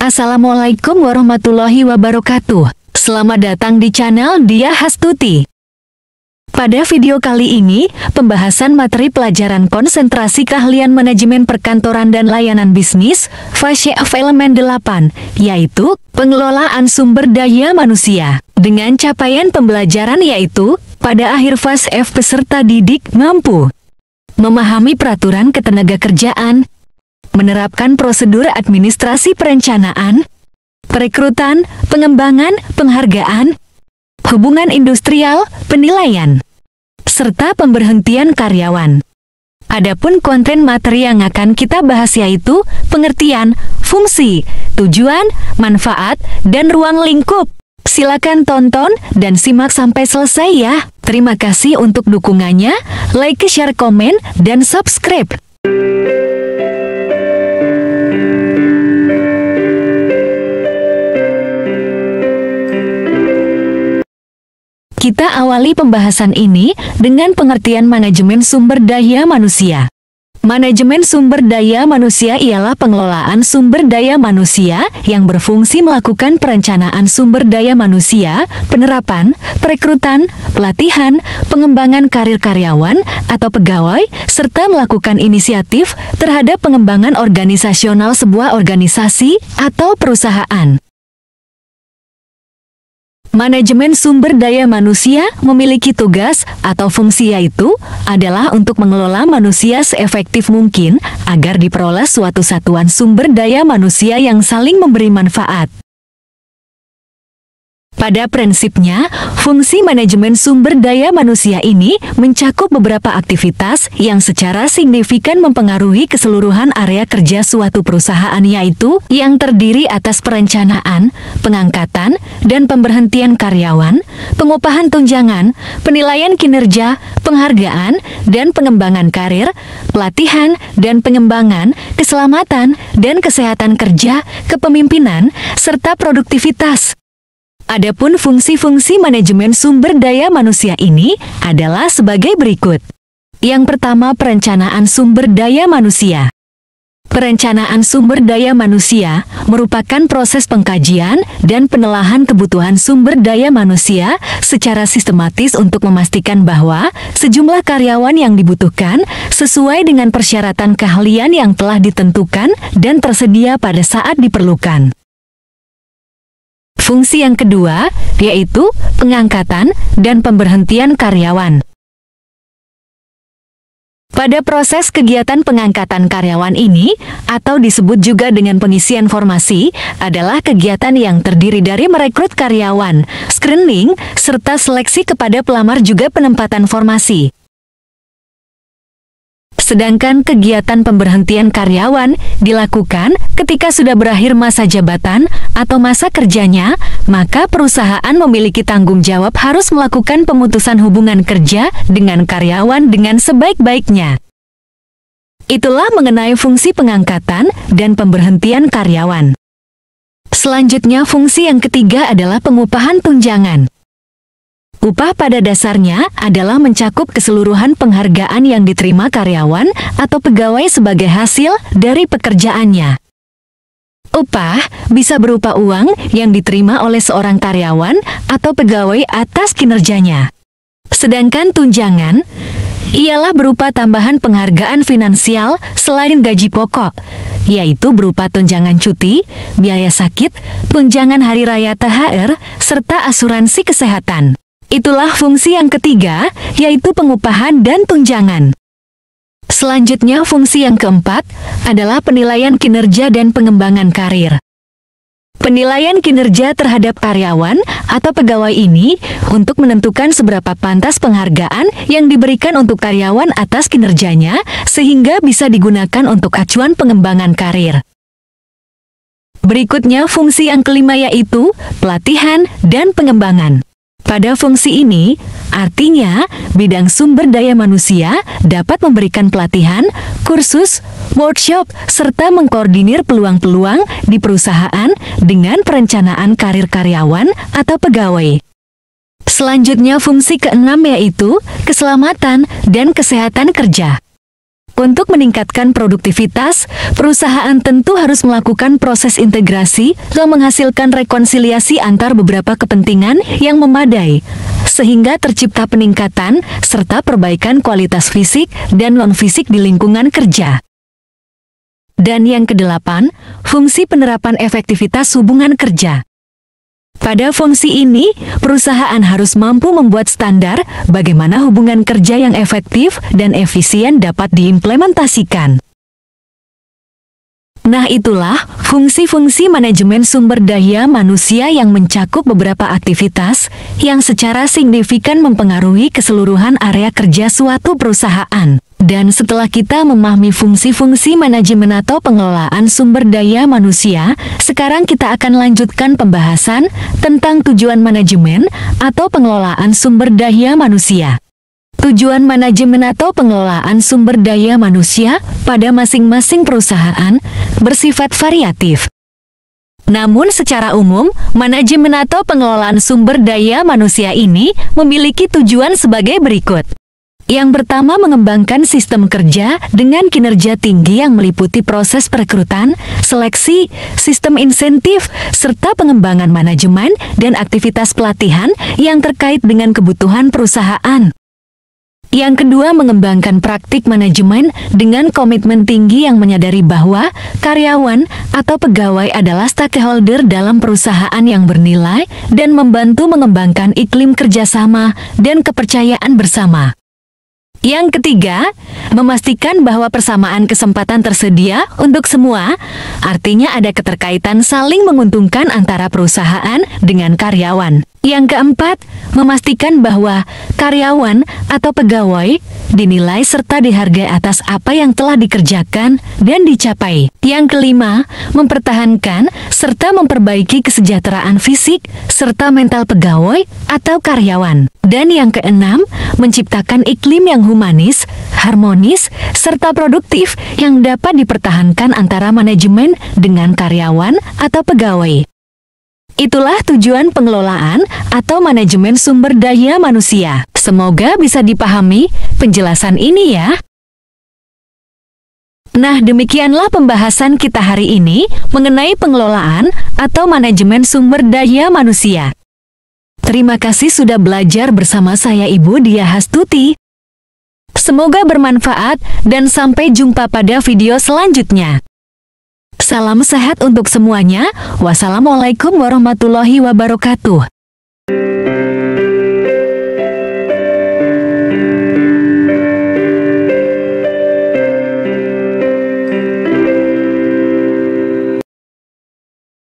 Assalamualaikum warahmatullahi wabarakatuh. Selamat datang di channel Diah Hastuti. Pada video kali ini, pembahasan materi pelajaran konsentrasi keahlian manajemen perkantoran dan layanan bisnis, fase F elemen 8, yaitu pengelolaan sumber daya manusia. Dengan capaian pembelajaran yaitu, pada akhir fase F peserta didik mampu memahami peraturan ketenagakerjaan, menerapkan prosedur administrasi perencanaan, perekrutan, pengembangan, penghargaan, hubungan industrial, penilaian, serta pemberhentian karyawan. Adapun konten materi yang akan kita bahas yaitu pengertian, fungsi, tujuan, manfaat, dan ruang lingkup. Silakan tonton dan simak sampai selesai ya. Terima kasih untuk dukungannya, like, share, komen, dan subscribe. Kita awali pembahasan ini dengan pengertian manajemen sumber daya manusia. Manajemen sumber daya manusia ialah pengelolaan sumber daya manusia yang berfungsi melakukan perencanaan sumber daya manusia, penerapan, perekrutan, pelatihan, pengembangan karir karyawan atau pegawai, serta melakukan inisiatif terhadap pengembangan organisasional sebuah organisasi atau perusahaan. Manajemen sumber daya manusia memiliki tugas atau fungsi yaitu adalah untuk mengelola manusia seefektif mungkin agar diperoleh suatu satuan sumber daya manusia yang saling memberi manfaat. Pada prinsipnya, fungsi manajemen sumber daya manusia ini mencakup beberapa aktivitas yang secara signifikan mempengaruhi keseluruhan area kerja suatu perusahaan yaitu yang terdiri atas perencanaan, pengangkatan, dan pemberhentian karyawan, pengupahan tunjangan, penilaian kinerja, penghargaan, dan pengembangan karir, pelatihan dan pengembangan, keselamatan dan kesehatan kerja, kepemimpinan, serta produktivitas. Adapun fungsi-fungsi manajemen sumber daya manusia ini adalah sebagai berikut. Yang pertama, perencanaan sumber daya manusia. Perencanaan sumber daya manusia merupakan proses pengkajian dan penelahan kebutuhan sumber daya manusia secara sistematis untuk memastikan bahwa sejumlah karyawan yang dibutuhkan sesuai dengan persyaratan keahlian yang telah ditentukan dan tersedia pada saat diperlukan. Fungsi yang kedua, yaitu pengangkatan dan pemberhentian karyawan. Pada proses kegiatan pengangkatan karyawan ini, atau disebut juga dengan pengisian formasi, adalah kegiatan yang terdiri dari merekrut karyawan, screening, serta seleksi kepada pelamar juga penempatan formasi. Sedangkan kegiatan pemberhentian karyawan dilakukan ketika sudah berakhir masa jabatan atau masa kerjanya, maka perusahaan memiliki tanggung jawab harus melakukan pemutusan hubungan kerja dengan karyawan dengan sebaik-baiknya. Itulah mengenai fungsi pengangkatan dan pemberhentian karyawan. Selanjutnya, fungsi yang ketiga adalah pengupahan tunjangan. Upah pada dasarnya adalah mencakup keseluruhan penghargaan yang diterima karyawan atau pegawai sebagai hasil dari pekerjaannya. Upah bisa berupa uang yang diterima oleh seorang karyawan atau pegawai atas kinerjanya. Sedangkan tunjangan ialah berupa tambahan penghargaan finansial selain gaji pokok, yaitu berupa tunjangan cuti, biaya sakit, tunjangan hari raya THR, serta asuransi kesehatan. Itulah fungsi yang ketiga, yaitu pengupahan dan tunjangan. Selanjutnya, fungsi yang keempat adalah penilaian kinerja dan pengembangan karir. Penilaian kinerja terhadap karyawan atau pegawai ini untuk menentukan seberapa pantas penghargaan yang diberikan untuk karyawan atas kinerjanya sehingga bisa digunakan untuk acuan pengembangan karir. Berikutnya, fungsi yang kelima yaitu pelatihan dan pengembangan. Pada fungsi ini, artinya bidang sumber daya manusia dapat memberikan pelatihan, kursus, workshop, serta mengkoordinir peluang-peluang di perusahaan dengan perencanaan karir karyawan atau pegawai. Selanjutnya, fungsi keenam yaitu keselamatan dan kesehatan kerja. Untuk meningkatkan produktivitas, perusahaan tentu harus melakukan proses integrasi yang menghasilkan rekonsiliasi antar beberapa kepentingan yang memadai, sehingga tercipta peningkatan serta perbaikan kualitas fisik dan non-fisik di lingkungan kerja. Dan yang kedelapan, fungsi penerapan efektivitas hubungan kerja. Pada fungsi ini, perusahaan harus mampu membuat standar bagaimana hubungan kerja yang efektif dan efisien dapat diimplementasikan. Nah, itulah fungsi-fungsi manajemen sumber daya manusia yang mencakup beberapa aktivitas yang secara signifikan mempengaruhi keseluruhan area kerja suatu perusahaan. Dan setelah kita memahami fungsi-fungsi manajemen atau pengelolaan sumber daya manusia, sekarang kita akan lanjutkan pembahasan tentang tujuan manajemen atau pengelolaan sumber daya manusia. Tujuan manajemen atau pengelolaan sumber daya manusia pada masing-masing perusahaan bersifat variatif. Namun secara umum, manajemen atau pengelolaan sumber daya manusia ini memiliki tujuan sebagai berikut. Yang pertama, mengembangkan sistem kerja dengan kinerja tinggi yang meliputi proses perekrutan, seleksi, sistem insentif, serta pengembangan manajemen dan aktivitas pelatihan yang terkait dengan kebutuhan perusahaan. Yang kedua, mengembangkan praktik manajemen dengan komitmen tinggi yang menyadari bahwa karyawan atau pegawai adalah stakeholder dalam perusahaan yang bernilai dan membantu mengembangkan iklim kerjasama dan kepercayaan bersama. Yang ketiga, memastikan bahwa persamaan kesempatan tersedia untuk semua, artinya ada keterkaitan saling menguntungkan antara perusahaan dengan karyawan. Yang keempat, memastikan bahwa karyawan atau pegawai dinilai serta dihargai atas apa yang telah dikerjakan dan dicapai. Yang kelima, mempertahankan serta memperbaiki kesejahteraan fisik serta mental pegawai atau karyawan. Dan yang keenam, menciptakan iklim yang humanis, harmonis, serta produktif yang dapat dipertahankan antara manajemen dengan karyawan atau pegawai. Itulah tujuan pengelolaan atau manajemen sumber daya manusia. Semoga bisa dipahami penjelasan ini ya. Nah, demikianlah pembahasan kita hari ini mengenai pengelolaan atau manajemen sumber daya manusia. Terima kasih sudah belajar bersama saya Ibu Diah Hastuti. Semoga bermanfaat dan sampai jumpa pada video selanjutnya. Salam sehat untuk semuanya. Wassalamualaikum warahmatullahi wabarakatuh.